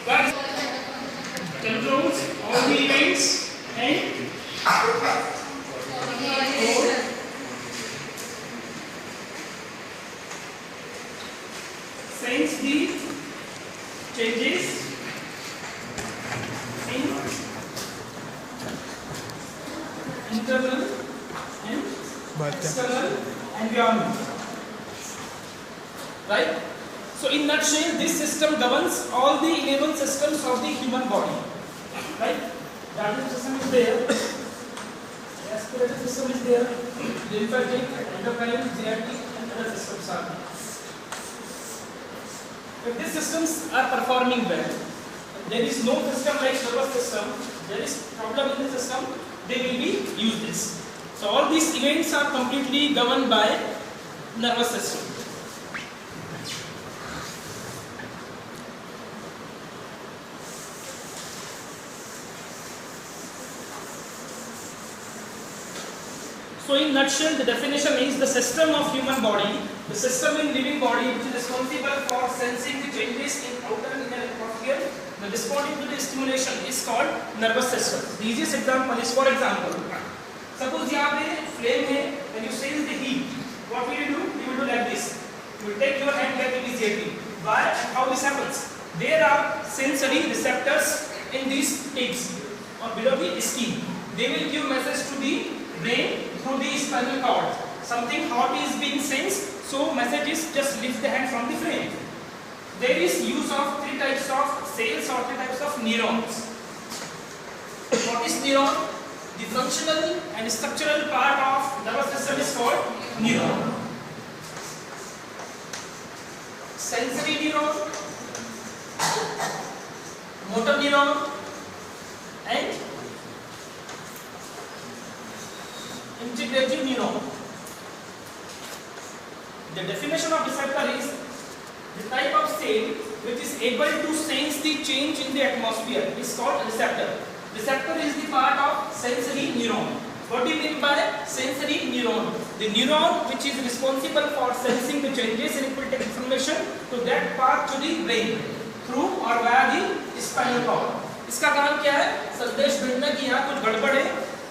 That controls all the events and sense the changes in internal and external environment. Right? So in nutshell, this system governs all the 11 systems of the human body. Right? Digestive system is there, respiratory system is there, lymphatic, endocrine, GI, and other systems are there. If these systems are performing well, there is no system like nervous system, there is problem in the system, they will be useless. So all these events are completely governed by nervous system. So in nutshell, the definition is the system of human body, the system in living body which is responsible for sensing the changes in outer and inner atmosphere, the responding to the stimulation is called nervous system. The easiest example is, for example, suppose यहाँ पे flame है, when you sense the heat, what will you do? You will do like this. You will take your hand like immediately. Why and how this happens? There are sensory receptors in these tips or below the skin. They will give message to the brain through the spinal cord. Something hot is being sensed, so message is just lift the hand from the flame. There is use of 3 types of cells or 3 types of neurons. What is neuron? The functional and structural part of nervous system is called neuron. Sensory neuron, motor neuron, and integrative neuron. The definition of receptor is the type of cell which is able to sense the change in the atmosphere is called receptor. Receptor is the part of sensory neuron. What do you mean by sensory neuron? The neuron which is responsible for sensing the changes and it will take information to that part to the brain through or via the spinal cord. इसका काम क्या है? संदेश भेजना कि यहाँ कुछ गड़बड़ है,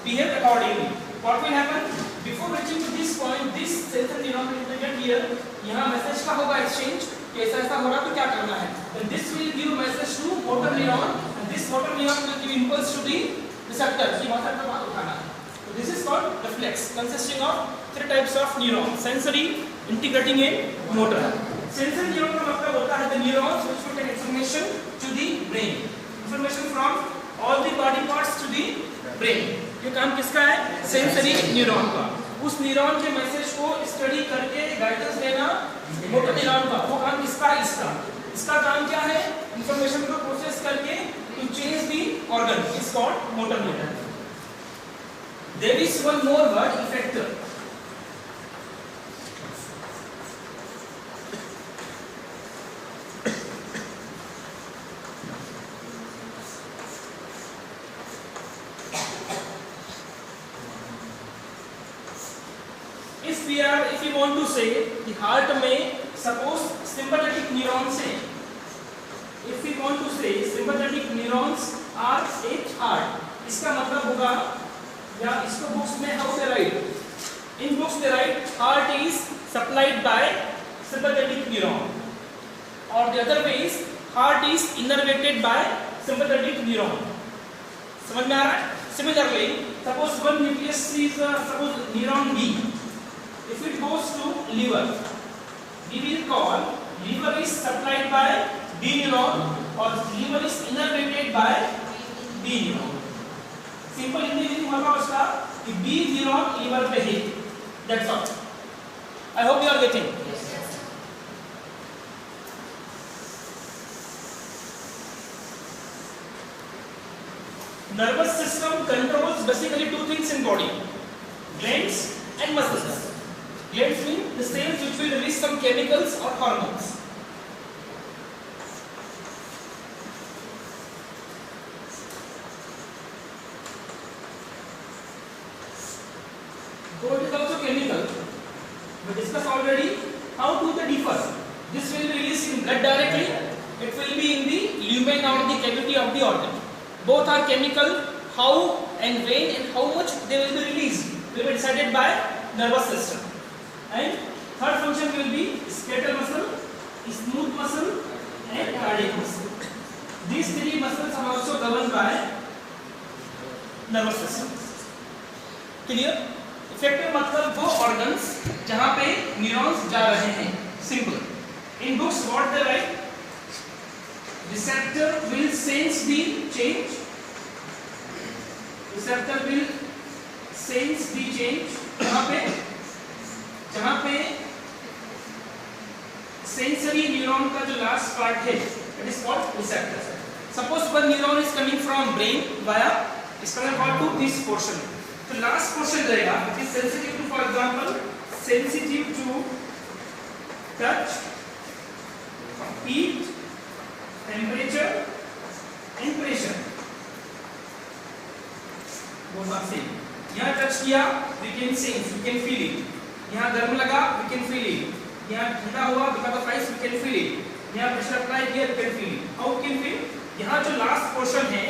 behave accordingly. What will happen? Before reaching to this point, this sensory neuron will integrate here. यहाँ message का होगा exchange कि ऐसा ऐसा हो रहा तो क्या करना है. Then this will give message to motor neuron, and this motor neuron will give impulse to the receptor कि वहाँ तक बात उठाना है. So this is called reflex, consisting of 3 types of neurons: sensory, integrating, and motor. Sensory neuron का मतलब होता है the neurons which will take information to the brain, information from all the body parts to the brain. ये काम किसका है? Sensory neuron का. उस न्यूरॉन के मैसेज को स्टडी करके गाइडेंस देना मोटर न्यूरॉन का. वो काम किसका है? इसका काम क्या है? इंफॉर्मेशन को प्रोसेस करके to change the organ is called motor neuron. There is one more word, effector. If you want to say the heart में suppose sympathetic neurons है, if we want to say sympathetic neurons are at heart, इसका मतलब होगा या इसको books में how they write? In books they write heart is supplied by sympathetic neuron, or the other way is heart is innervated by sympathetic neuron. समझ में आ रहा है? Similarly, suppose one nucleus is suppose neuron B. If it goes to liver, we will call liver is supplied by B neuron or liver is innervated by B neuron. Simple English होगा उसका कि B neuron liver पे है. That's all. I hope you are getting. Nervous system controls basically 2 things in body: glands and muscles. Glands mean the cells which will release some chemicals or hormones. So it is also chemical. We discussed already how do they differ. This will be released in blood directly. It will be in the lumen around the cavity of the organ. Both are chemical. How and when and how much they will be released will be decided by nervous system. And third function will be skeletal muscle, smooth muscle, and cardiac muscle. These three muscles are also governed by nervous system. Clear? Effective मतलब वो organs जहाँ पे neurons जा रहे हैं. Simple. In books what they write? Receptor will sense the change. Receptor will sense the change. जहाँ पे sensory neuron का जो last part है, that is called receptor. Suppose one neuron is coming from brain via spinal cord to this portion. तो last portion रहेगा, which is sensitive to, for example, sensitive to touch, heat, temperature, and pressure. Both are same. यहाँ touch किया, we can sense, we can feel it. यहाँ गर्म लगा, we can feel it. यहाँ ठंडा हुआ, because of ice, we can feel it. यहाँ pressure apply किया, we can feel it. How we can feel? यहाँ जो last portion है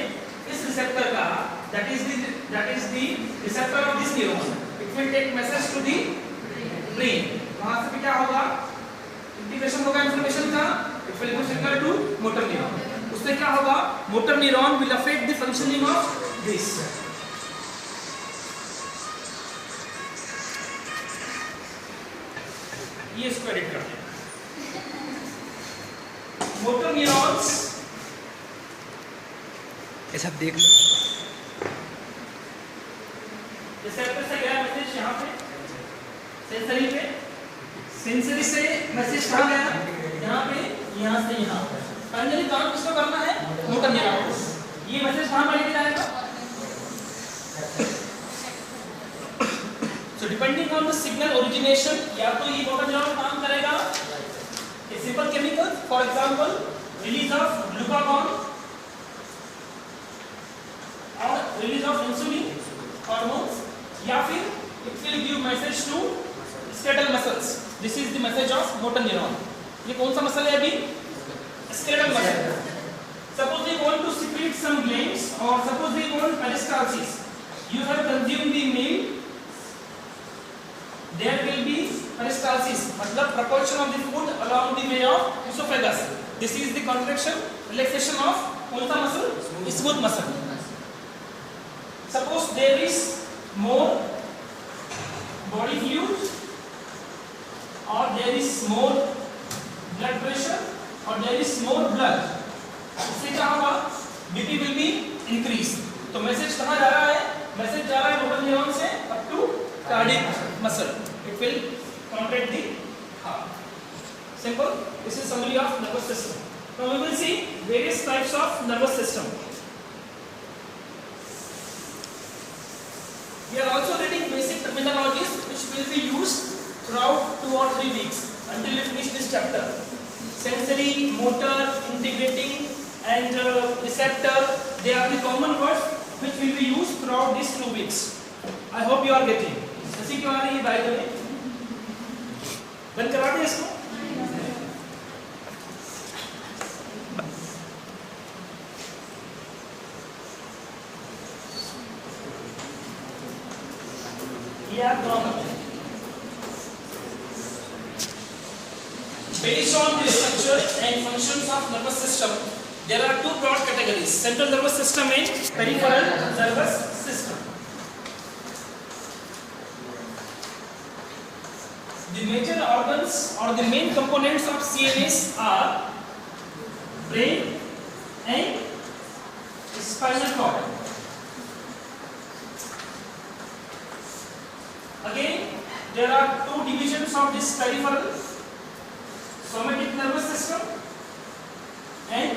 इस receptor का, that is the receptor of this neuron. It will take message to the brain. वहाँ से भी क्या होगा? Integration होगा information का. It will go signal to motor neuron. उससे क्या होगा? Motor neuron will affect the functioning of this. ये इसको एडिट करते हैं. मोटर न्यूरॉन्स ये सब देख लो. रिसेप्टर से गया मैसेज यहाँ पे सेंसरी पे, सेंसरी से मैसेज कहाँ गया? यहाँ पे, यहाँ से यहाँ. फाइनली काम किसको करना है? Motor neurons. ये मैसेज कहाँ पर लेके जाएगा? So depending on the signal origination, या तो ये मोटर न्यूरॉन काम करेगा a simple chemical, for example release of glucagon or release of insulin hormones, या फिर it will give message to skeletal muscles. This is the message of motor neuron. ये कौन सा मसल है अभी? Skeletal muscle. Suppose we want to secrete some glands, or suppose we want peristalsis. You have consumed the meal, there will be peristalsis, मतलब propulsion of the food along the way of esophagus. This is the contraction, relaxation of कौन सा muscle? Smooth muscle. Suppose there is more body fluid, or there is more blood pressure, or there is more blood. इससे क्या होगा? BP will be increased. तो message कहाँ जा रहा है? मैसेज जा रहा है मोटर न्यूरॉन से up to cardiac muscle. It will contract the heart. Simple. This is summary of nervous system. Now we will see various types of nervous system. We are also reading basic terminologies which will be used throughout 2 or 3 weeks until we finish this chapter. Sensory, motor, integrating, and receptor. They are the common words which will be used throughout these 2 weeks. I hope you are getting. हंसी क्यों आ रही है? by the way, बंद करा दें इसको. ये आप normal. Based on the structure and functions of nervous system, there are 2 broad categories: central nervous system and peripheral nervous system. The major organs or the main components of CNS are brain and spinal cord. Again, there are 2 divisions of this peripheral: somatic nervous system and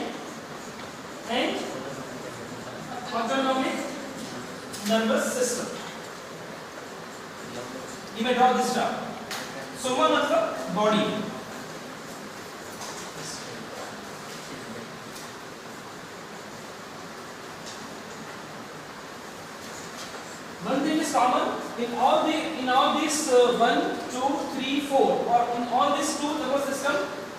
autonomic nervous system. You may draw this down. Soma मतलब body. One thing is common in all these 1, 2, 3, 4, or in all these 2 nervous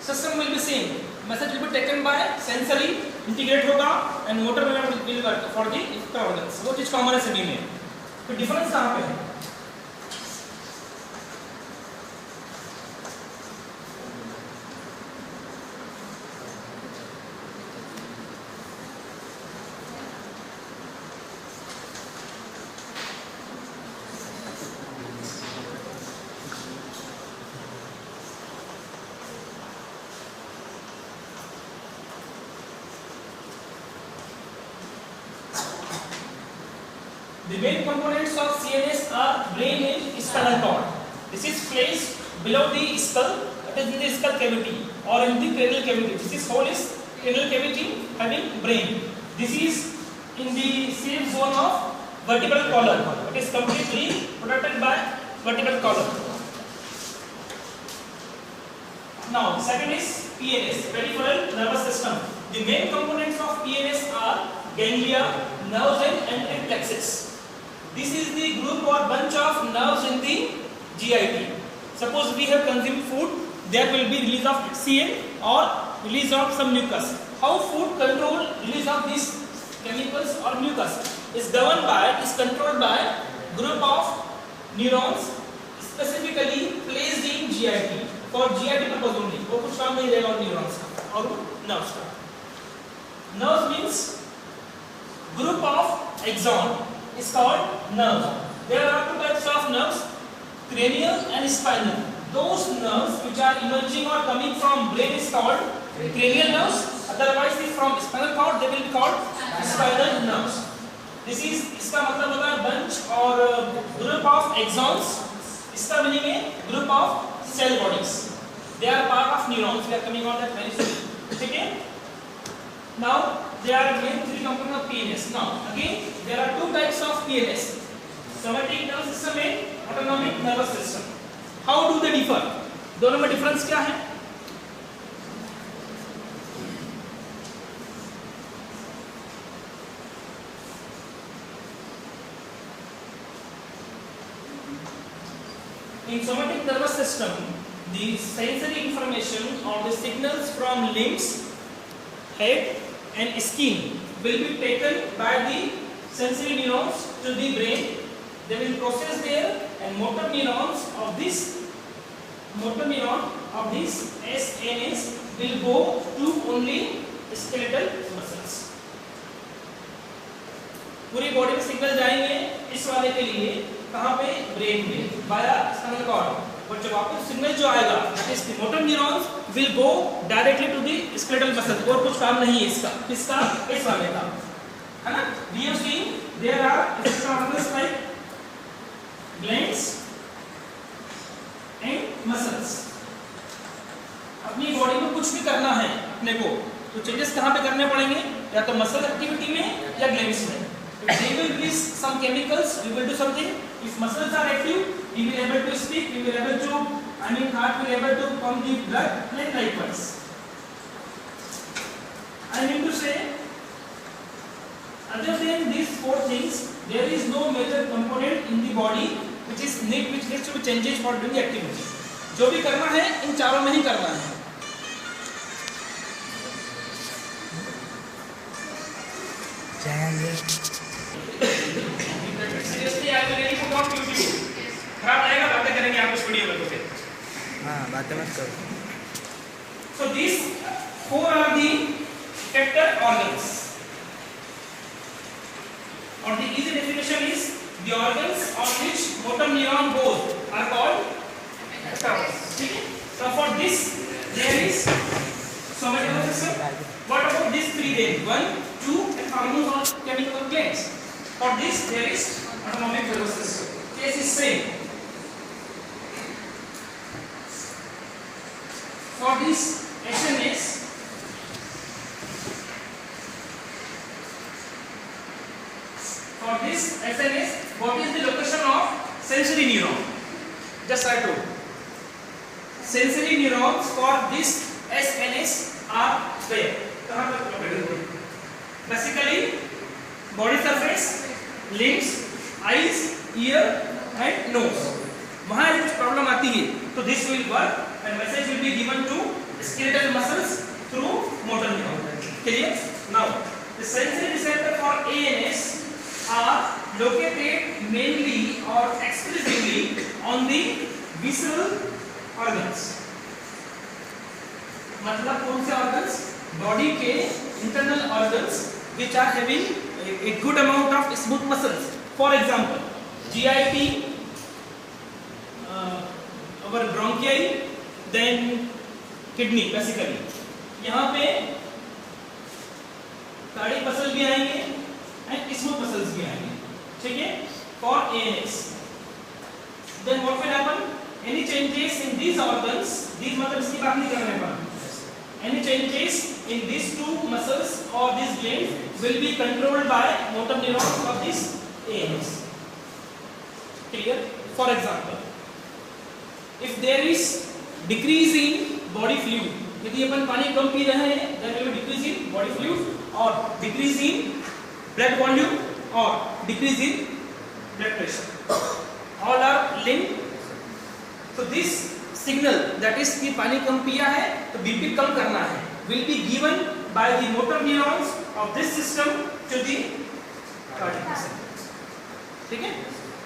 system will be same. Message will be taken by sensory, integrate होगा and motor neuron will work for the effector organs. वो चीज common है सभी में। तो difference कहाँ पे है? The main components of CNS are brain and spinal cord. This is placed below the skull, that is in the skull cavity or in the cranial cavity. This is whole is cranial cavity having brain. This is in the safe zone of vertebral column. It is completely protected by vertebral column. Now, second is PNS, peripheral nervous system. The main components of PNS are ganglia, nerves and anterior plexus. This is the group or bunch of nerves in the GIT. Suppose we have consumed food, there will be release of HCl or release of some mucus. How food control release of these chemicals or mucus is controlled by group of neurons specifically placed in GIT for GIT purpose only. वो कुछ काम नहीं रहेगा neurons का और nerves का. Nerves means group of axon is called nerve. There are two types of nerves, cranial and spinal. Those nerves which are emerging or coming from brain is called cranial nerves. Otherwise, if from spinal cord, they will be called spinal nerves. This is इसका मतलब होता है bunch और group of axons. इसका meaning है group of cell bodies. They are part of neurons. We are coming on that very soon. ठीक है? Now there are main three components of PNS. Now again there are two types of PNS: somatic nervous system and autonomic nervous system. How do they differ? दोनों में difference क्या है? In somatic nervous system, the sensory information or the signals from limbs, head and skin will be taken by the sensory neurons to the brain. They will process there and motor neurons of this SNS will go to only skeletal muscles. पूरी body में signal जाएंगे इस वाले के लिए कहाँ पे? Brain में वाया स्पाइनल कॉर्ड. और जब आपको सिग्नल जो आएगा इस motor neurons will go directly to the skeletal muscle. और कुछ काम नहीं है इसका. किसका? इस वाले का, है ना? We have seen there are organs like glands and muscles. अपनी बॉडी में कुछ भी करना है अपने को तो चेंजेस कहाँ पे करने पड़ेंगे? या तो मसल एक्टिविटी में या ग्लैंड्स में. If they will release some chemicals, we will do something. If muscles are active, we will able to speak, we will able to, heart will able to pump the blood, and likewise. I mean to say, other than these four things, there is no major component in the body which needs to be changes for doing the activity. जो भी करना है इन चारों में ही करना है. Seriously, I will really put on YouTube. खराब लगेगा बातें करेंगे आप उस वीडियो में तो फिर. हाँ बातें मत करो. So these four are the effector organs. Or the easy definition is the organs on which motor neuron goes are called effector organs. ठीक है? So for this there is somatic nervous system. What about these three then? 1, 2 and hormones or chemical glands. For this there is autonomic nervous system. Case is same. For this SNS, what is the location of sensory neuron? Just I told. Sensory neurons for this SNS are where? कहाँ पर located है? Basically, body surface, limbs, eyes, ear and nose. वहाँ कुछ problem आती है तो this will work and message will be given to skeletal muscles through motor neuron. Clear? Now, the sensory receptor for ANS are located mainly or exclusively on the visceral organs. मतलब कौन से organs? Body के internal organs which are having a good amount of smooth muscles. For example, GIT, our bronchi, then kidney basically. यहाँ पे cardiac muscle भी आएंगे and smooth muscles भी आएंगे, ठीक है, for ANS. Then what will happen? Any changes in these organs, these मतलब इसकी बात नहीं कर रहे हैं, any changes in these two muscles or these glands will be controlled by motor neurons of this ANS. Clear? For example, if there is decrease in body fluid, यदि अपन पानी कम P रहे हैं, there will be decrease in body fluid or decrease in blood volume or decrease in blood pressure. All are linked. So this signal that is कि पानी कम पिया है तो BP कम करना है will be given by the motor neurons of this system to the cardiac muscle. ठीक है?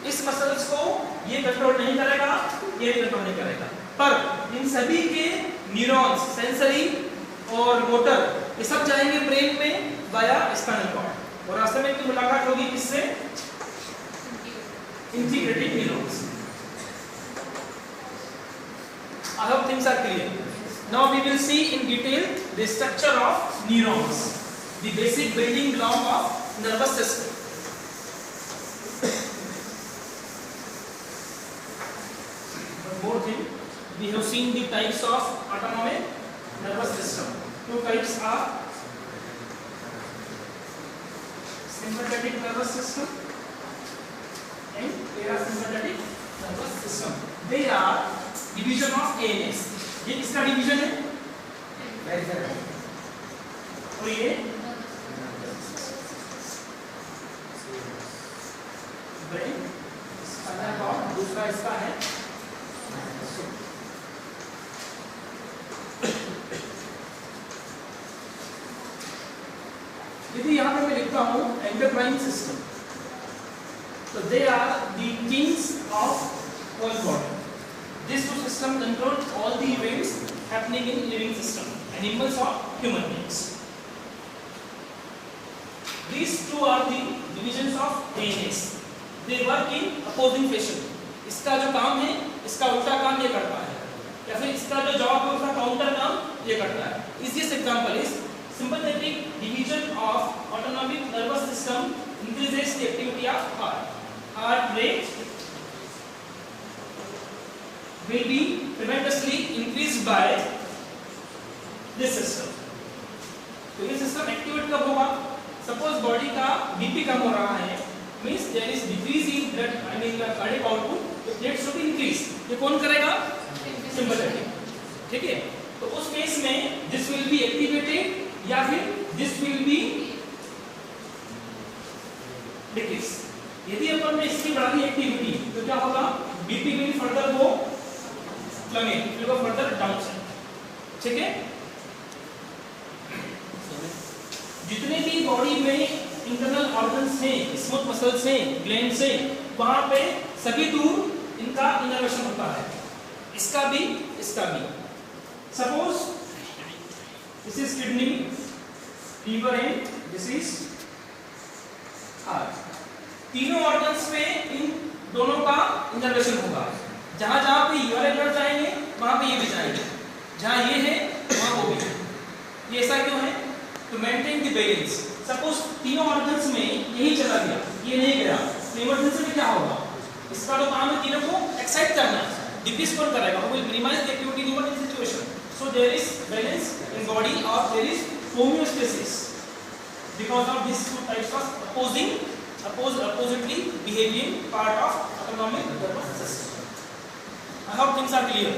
इस मसल्स को ये कंट्रोल नहीं करेगा, ये भी कंट्रोल नहीं करेगा, पर इन सभी के न्यूरॉन्स सेंसरी और मोटर ये सब जाएंगे ब्रेन में वाया स्पाइनल कॉर्ड और रास्ते में इनकी मुलाकात होगी किससे? Integrated neurons. I hope things are clear. Now we will see in detail the structure of neurons, the basic building block of nervous system. One more thing, we have seen the types of autonomic nervous system. Two types are sympathetic nervous system and parasympathetic nervous system. They are division of ANS. ये किसका division है? और ये brain, spinal cord, दूसरा इसका है. यदि यहाँ पे मैं लिखता हूँ एंडोक्राइन सिस्टम, तो they are the kings of whole body. These two systems control all the events happening in living system, animals or human beings. These two are the divisions of ANS. They work in opposing fashion. इसका जो काम है, इसका उल्टा काम ये करता है, या फिर इसका जो जवाब है उसका काउंटर काम ये करता है. Easiest example is sympathetic division of autonomic nervous system increases the activity of heart. Heart rate will be tremendously increased by this system. तो ये सिस्टम एक्टिवेट कब होगा? सपोज बॉडी का बीपी कम हो रहा है, means there is decrease in blood, I mean cardiac output, it needs to be increase. ये कौन करेगा? सिंपैथेटिक. ठीक है, तो उस केस में दिस विल बी एक्टिवेटेड या फिर दिस विल बी डिक्रीज. यदि अपन ने इसकी बढ़ा दी एक्टिविटी तो क्या होगा? BP will further go plummet, will go further down side. ठीक है, जितने भी बॉडी में इंटरनल ऑर्गन्स हैं, स्मूथ मसल्स हैं, ग्लैंड्स हैं, वहां पे सभी दूर इनका इनर्वेशन होता है, इसका भी, इसका भी. Suppose this is kidney, liver and this is heart. तीनों ऑर्गन्स में इन दोनों का इनर्वेशन होगा. जहां जहां पे यूरिन ब्लड जाएंगे वहां पे ये भी जाएंगे, जहां ये है वहां वो भी है. ये ऐसा क्यों है? To maintain the balance. Suppose तीनों ऑर्गन्स में यही चला गया, ये नहीं गया, तो इमरजेंसी में क्या होगा? इसका तो काम है तीनों को एक्साइट करना, डिक्रीज कौन करेगा? वो will minimise the activity in one situation. So there is balance in body और there is homeostasis because of this two types of oppositely behaving part of autonomic nervous system. I hope things are clear.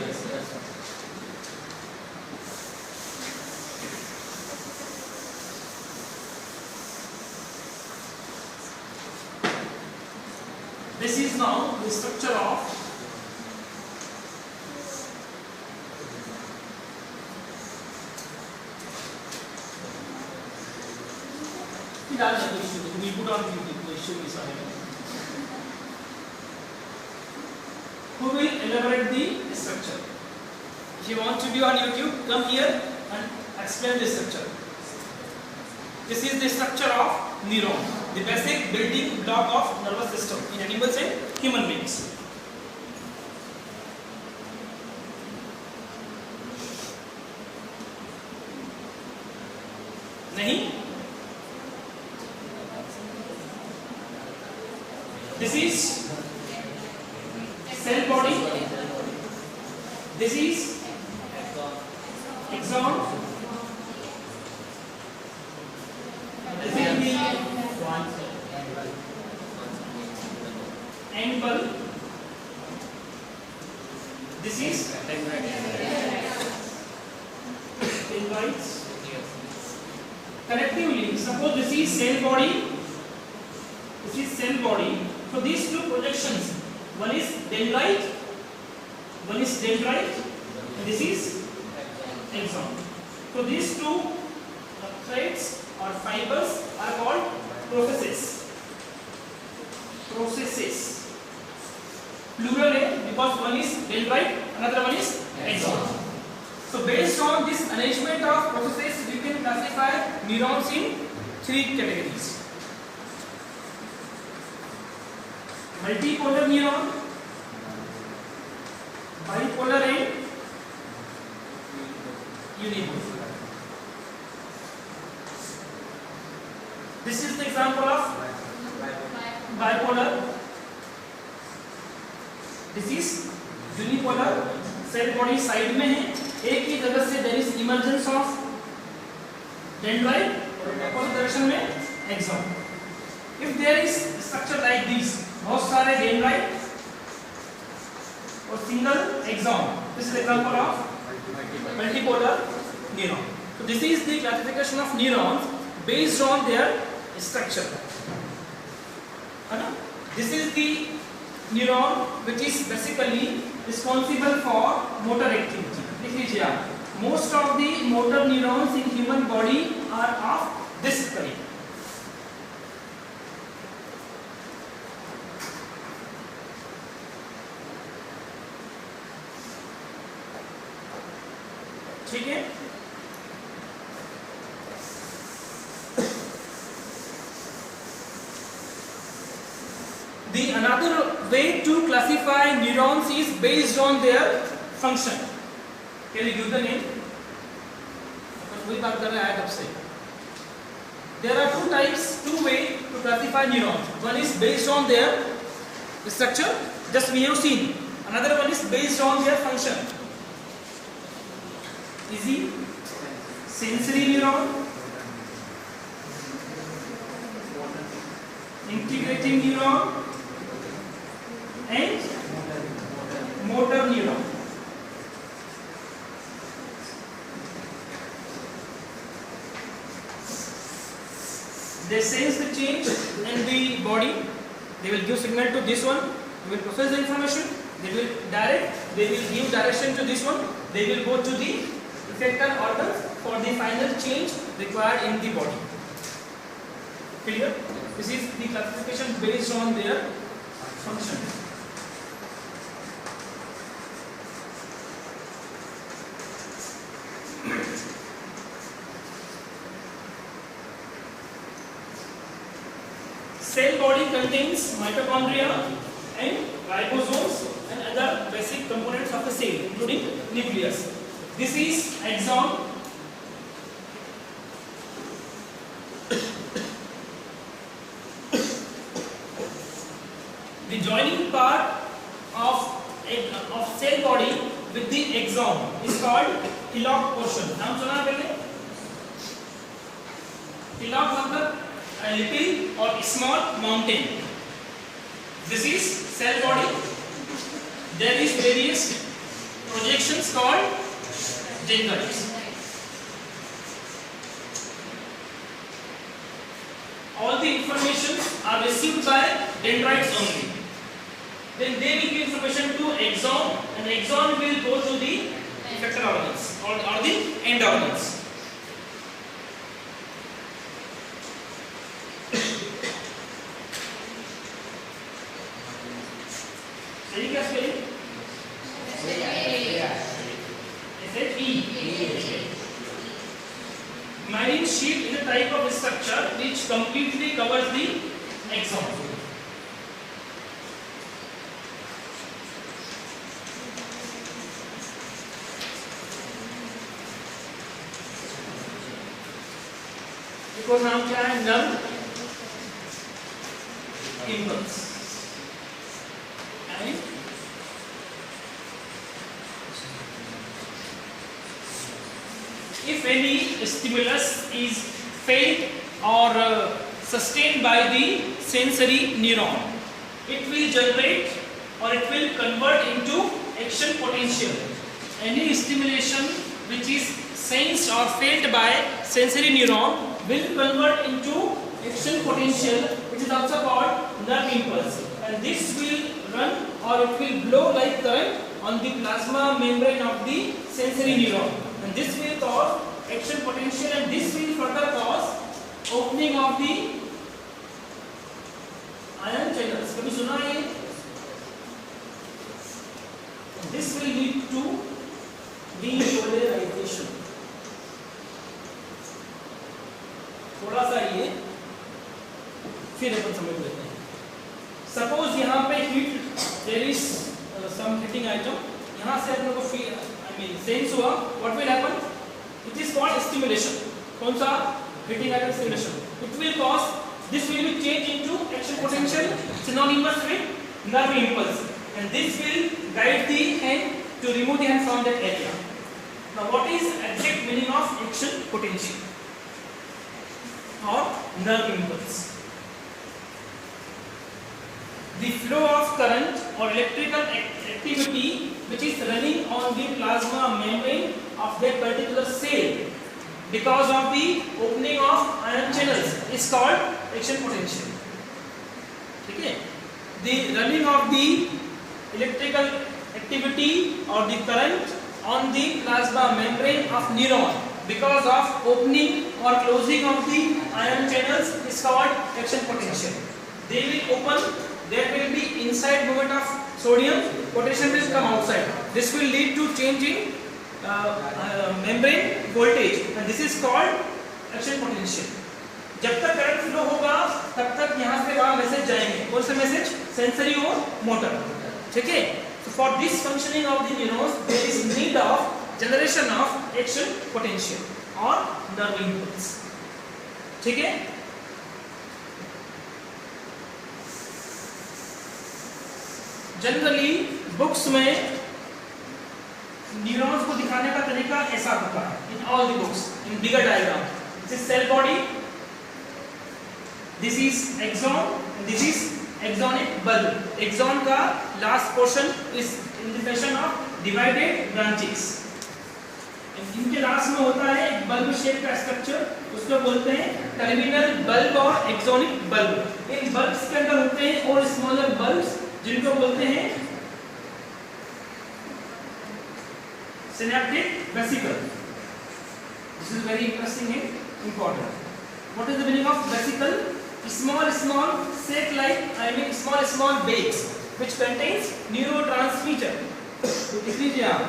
This is now the structure of फिलहाल we put on the issue is who will elaborate the structure. If you want to be on YouTube, come here and explain the structure. This is the structure of neuron, the basic building block of nervous system in animals and human beings. नहीं? This is cell body. This is axon. This is the angle. This is dendrites. Collectively, suppose this is cell body. This is cell body. So these two projections, one is dendrite, and this is axon. So these two threads or fibers are called processes. Plural है because one is dendrite, another one is axon. So based on this arrangement of processes, we can classify neurons in three categories. Multipolar neuron, bipolar and unipolar. This is the example of bipolar. This is unipolar. Cell body side में है, एक ही जगह से there is emergence of dendrite और opposite direction में axon. If there is structure like this, बहुत सारे dendrite और single axon, this is example of multipolar neuron. So this is the classification of neurons based on their structure. This is the neuron which is basically responsible for motor activity. लिख लीजिए आप. Most of the motor neurons in human body are of this kind. ठीक है? The another way to classify neurons is based on their function. Can you give the name? वही बात कर रहे हैं तब से. There are two ways to classify neurons. One is based on their structure, just we have seen. Another one is based on their function. Easy. Sensory neuron, integrating neuron, and motor neuron. They sense the change in the body. They will give signal to this one. They will process the information. They will give direction to this one. They will go to the effector organs for the final change required in the body. Clear? This is the classification based on their function. Cell body contains mitochondria and ribosomes and other basic components of the cell, including nucleus. This is axon. The joining part of cell body with the axon is called hillock portion. नाम सुना पहले? Hillock मतलब a little or small mountain. This is cell body. There is various projections called dendrites. All the information are received by dendrites only. Then they will give information to axon, and axon will go to the effector organs or the end organs. सही क्या spelling? SHE. Myelin sheath is a type of structure which completely covers the axon. इसको नाम क्या है? Nerve impulse. And if any stimulus is felt or sustained by the sensory neuron, it will generate or it will convert into action potential. Any stimulation which is sensed or felt by sensory neuron will convert into action potential, which is also called nerve impulse, and this will run or it will blow like current on the plasma membrane of the sensory neuron, and this will cause action potential, and this will further cause opening of the ion channels. कभी सुना है? This will lead to depolarization. थोड़ा सा ये फिर अपन समझ लेते हैं. सपोज यहाँ पे heat, there is some heating item, यहाँ से अपने को सेंस हुआ. What will happen? It is called stimulation. कौन सा? Heating item stimulation. It will cause this will be change into action potential synonymous with nerve impulse, and this will guide the hand to remove the hand from that area. Now what is exact meaning of action potential or nerve impulse? The flow of current or electrical activity which is running on the plasma membrane of that particular cell because of the opening of ion channels is called action potential. ठीक है? The running of the electrical activity or the current on the plasma membrane of neuron because of opening or closing of the ion channels is called action potential. They will open, there will be inside movement of sodium, potassium will come outside. This will lead to change in membrane voltage, and this is called action potential. जब तक current flow होगा तब तक यहाँ से वहाँ message जाएंगे. कौन से मैसेज? सेंसरी और मोटर. ठीक है? So for this functioning of the neurons, there is need of generation of action potential or nerve impulse. ठीक है? जनरली बुक्स में न्यूरॉन्स को दिखाने का तरीका ऐसा होता है. In all the books, in bigger diagram. This is cell body, this is axon, this is axonic bulb. Axon का last portion is in the fashion of divided branches. इनके लास्ट में होता है एक बल्ब शेप का structure, उसको बोलते हैं टर्मिनल बल्ब और एक्सोनिक बल्ब. इन बल्ब्स के अंदर होते हैं और स्मॉलर बल्ब्स जिनको बोलते हैं synaptic vesicle. This is very interesting and important. What is the meaning of vesicle? small sac like small bags which contains neurotransmitter. लिख लीजिए आप,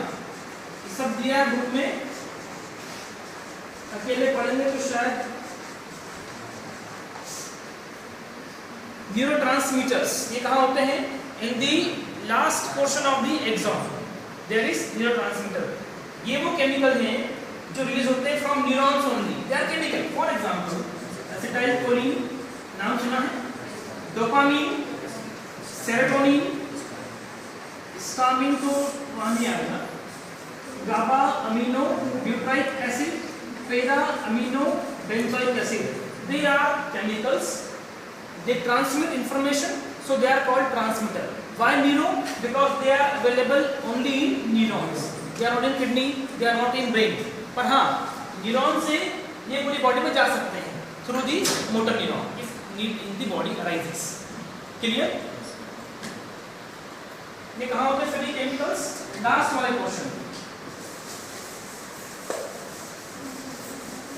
सब दिया है बुक में, अकेले पढ़ेंगे तो शायद. न्यूरोट्रांसमीटर्स ये कहाँ होते हैं? In the last portion of the axon there is neurotransmitter. ये वो केमिकल हैं जो रिलीज होते हैं from neurons only. They are chemical. For example acetylcholine, नाम सुना है? डोपामिन, सेरोटोनिन, स्टामिन तो वहाँ नहीं आएगा. गाबा अमीनो ब्यूटाइक एसिड, पेरा amino benzoic acid. They are chemicals. They transmit information, so they are called transmitter. Why neuro? Because they are available only in neurons. They are not in kidney. They are not in brain. पर हाँ, neuron से ये पूरी body में जा सकते हैं through the motor neuron if need in the body arises. Clear? ये कहाँ होते हैं सभी केमिकल्स? लास्ट वाले पोर्शन.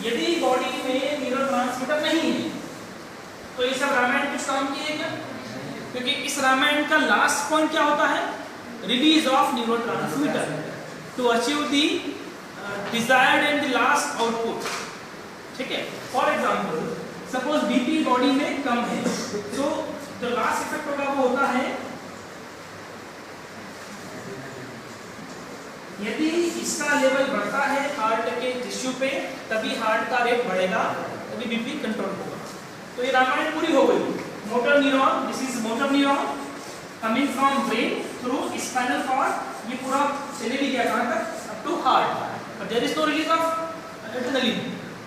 यदि बॉडी में न्यूरोट्रांसमीटर नहीं है तो ये सब रामायण कुछ काम किए क्या? क्योंकि इस रामायण का लास्ट पॉइंट क्या होता है? Release of neurotransmitter to achieve the desired end the last output. ठीक है, for example suppose BP body में कम है, तो जो लास्ट इफेक्ट होगा वो होता है, यदि इसका लेवल बढ़ता है हार्ट के टिश्यू पे तभी हार्ट का रेट बढ़ेगा, तभी बीपी कंट्रोल होगा। तो ये रामायण पूरी हो गई। Motor neuron, this is motor neuron coming from brain through spinal cord, ये पूरा चले भी गया कहां तक? Up to heart, but there is no release of adrenaline,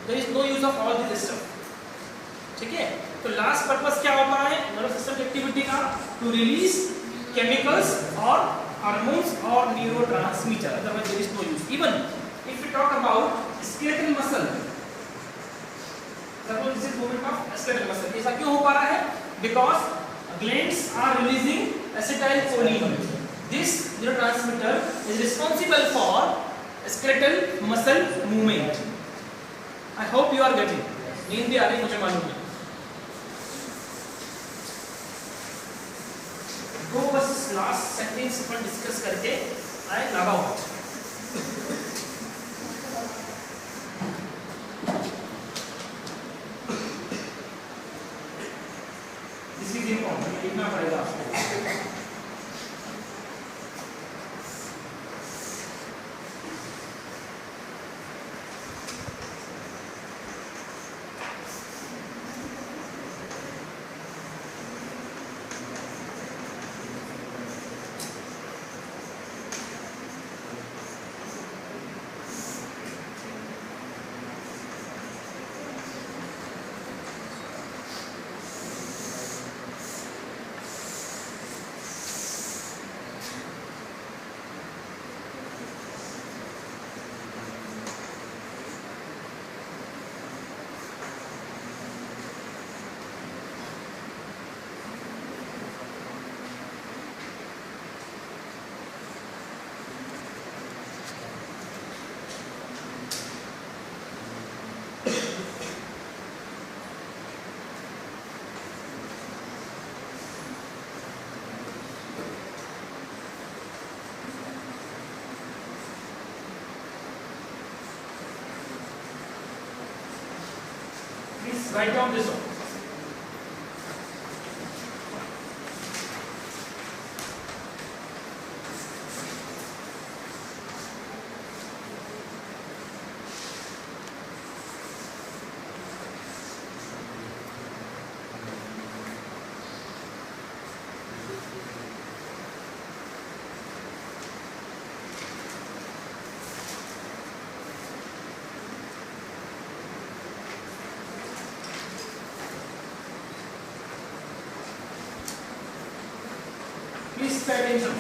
there is no use of all this stuff. ठीक है, तो लास्ट पर्पस क्या होता है नर्वस सिस्टम एक्टिविटी का? टू रिलीज केमिकल्स और हार्मोन्स और neurotransmitter, otherwise there is no use. Even if we talk about skeletal muscle, suppose this is movement of skeletal muscle, ऐसा क्यों हो पा रहा है? Because glands are releasing acetylcholine. This neurotransmitter is responsible for skeletal muscle movement. I hope you are getting. नींद भी आ रही मुझे मालूम है। तो बस लास्ट सेंटेंस पर डिस्कस करके I log out. This is important, लिखना पड़ेगा आपको। Write down this one. Please pay attention.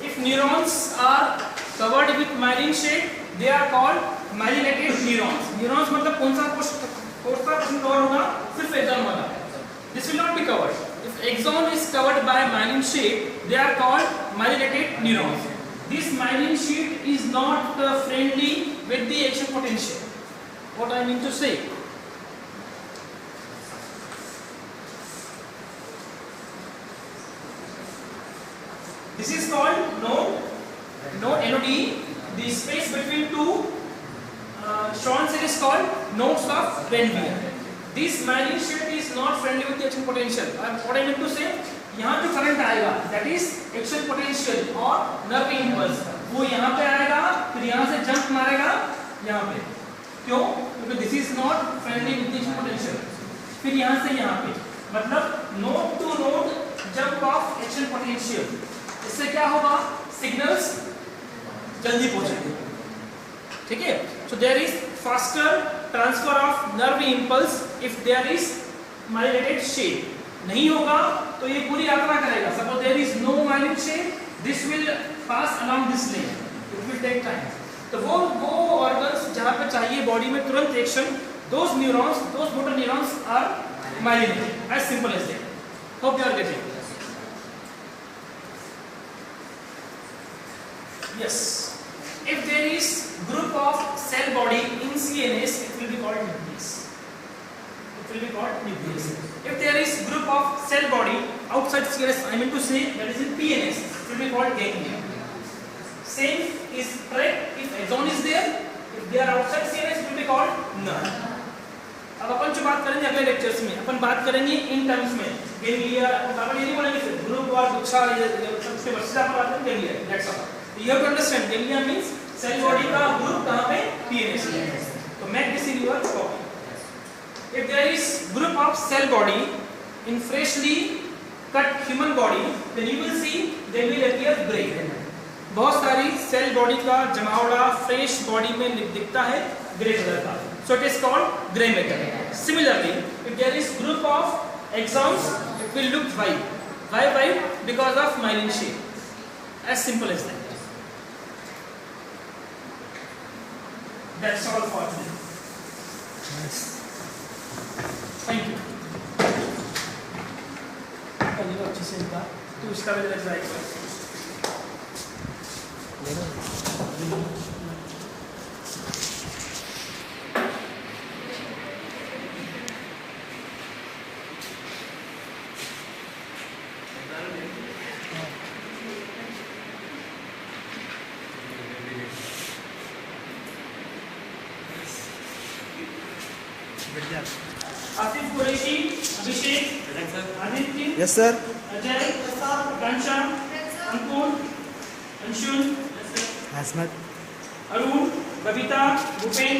If neurons are covered with myelin sheath, they are called myelinated neurons. Neurons मतलब कौन सा पोर्शन कवर होगा? सिर्फ axon वाला। This will not be covered. If axon is covered by myelin sheath, they are called myelinated neurons. This myelin sheath is not friendly with the action potential. What I mean to say? This is called node, NOD. The space between two strands is called nodes of Ranvier. This myelin sheath is not friendly with the action potential. What I mean to say, यहाँ जो current आएगा, that is action potential और nerve impulse, वो यहाँ पे आएगा, फिर यहाँ से jump मारेगा यहाँ पे। क्यों? क्योंकि this is not friendly with the action potential. फिर यहाँ से यहाँ पे, मतलब node to node jump of action potential. इससे क्या होगा? सिग्नल्स जल्दी पहुंचेंगे। ठीक है, so there is faster transfer of nerve impulse if there is myelinated sheath. नहीं होगा तो ये पूरी यात्रा करेगा। Suppose there is no myelin sheath, this will pass along this lane, it will take time. तो वो ऑर्गन्स जहां पे चाहिए बॉडी में तुरंत action, those neurons, those motor neurons are myelinated, as simple as that. Hope you are getting. Yes, if there is group of cell body in CNS, it will be called nucleus. It will be called nucleus. If there is group of cell body outside CNS, I mean to say that is in PNS, it will be called ganglia. Same is correct if axon is there. If they are outside CNS, it will be called nerve. अब अपन जो बात करेंगे अगले lectures में, अपन बात करेंगे in terms में ganglia, अपन ये नहीं बोलेंगे फिर ग्रुप और गुच्छा ये सबसे बच्चा अपन बात करेंगे ganglia, that's all. You have to understand ganglia means cell body का ग्रुप कहां पे PNS में. तो make this in your copy. If there is group of cell body in freshly cut human body, then you will see they will appear gray. बहुत सारी cell body का जमावड़ा fresh body में दिखता है ग्रे कलर का. So it is called gray matter. Similarly, if there is group of axons, it will look white. Why white? Because of myelin shape. As simple as that. That's all for today. Nice. Thank you. कल अच्छे से इनका तो इसका भी लग जाएगा. आसिफ कुरैशी, अभिषेक, Aditya, Yes sir. Ajay, Ghanshyam, अंकुर, Anshul, Hazmat. Arun, Babita, Bhupen,